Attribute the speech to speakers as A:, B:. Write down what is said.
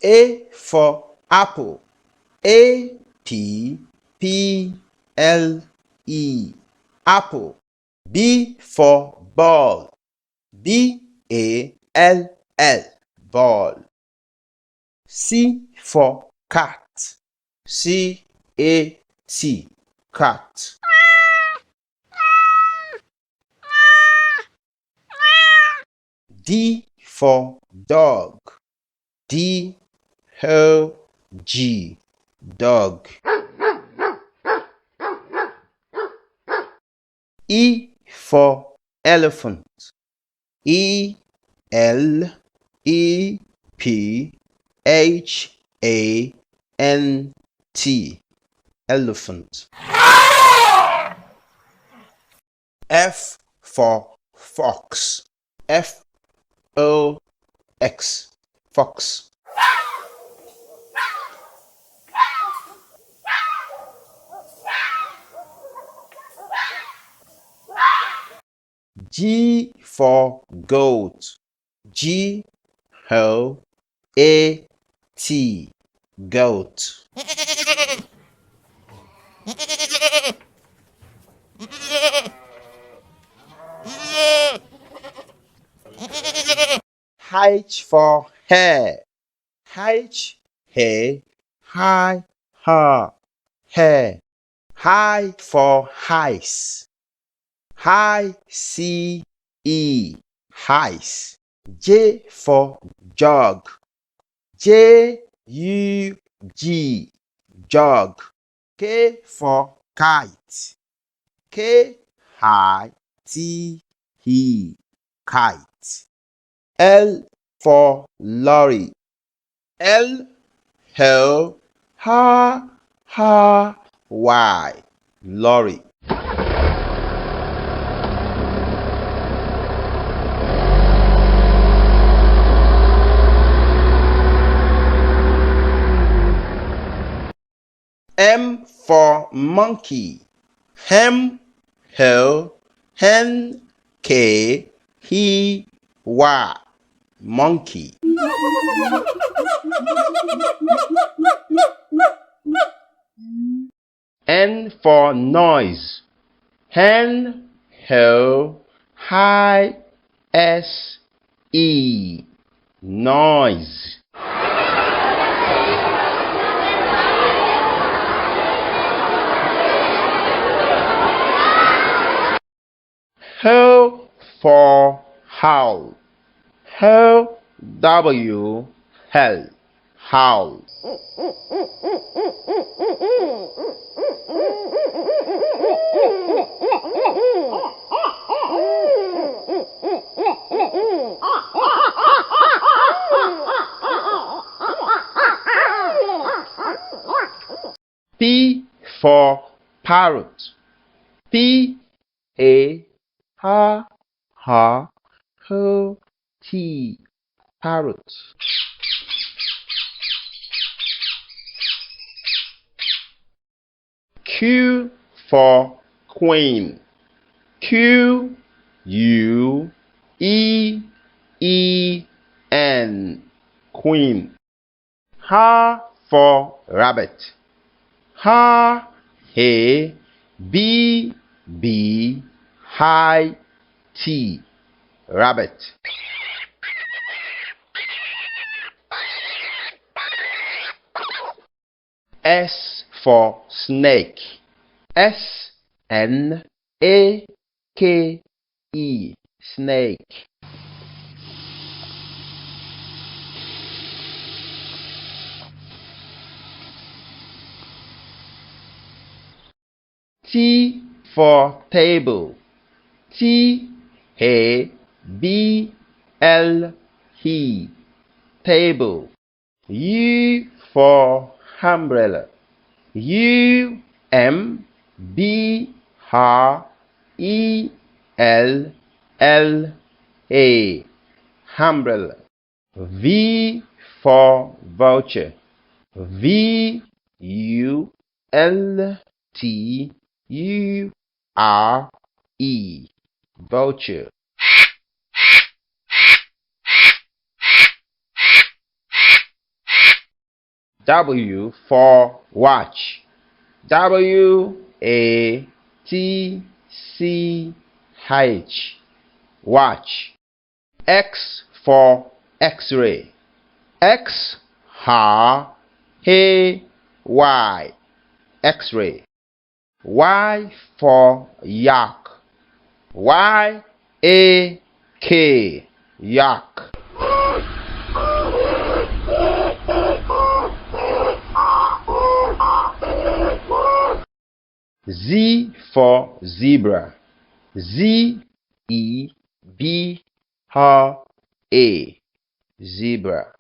A: A for apple. A-P-P-L-E. Apple. B for ball. B-A-L-L. Ball. C for cat. C-A-T. Cat. D for dog. D-O-G. Dog. E for elephant. E-L-E-P-H-A-N-T. Elephant. F for fox. F-O-X. Fox. G for goat. G-O-A-T. Goat. H for hair. H-A-I-Ha. Hair. I for ice. I-C-E. Ice. J for jug. J-U-G. Jug. K for kite. K-I-T-E. Kite. L for lorry. L-O-R-R-Y. Lorry. M for monkey. M-O-N-K-E-Y. Monkey. N for noise. N-O-I-S-E. Noise. O for howl. O-W-L. Howl. P for parrot. P-A-R-R-O-T. Parrot. Q for queen. Q-U-E-E-N. Queen. R for rabbit. R-A-B-B-I-T. Rabbit. S for snake. S-N-A-K-E. Snake. T for table. T-A-B-L-E. Table. U for umbrella. U-M-B-R-E-L-L-A. Umbrella. V for vulture. V-U-L-T-U-R-E. Vulture. W for watch. W-A-T-C-H. Watch. X for X-ray. X-R-A-Y. X-ray. Y for yak. Y-A-K. Yak. Z for zebra. Z-E-B-R-A. Zebra.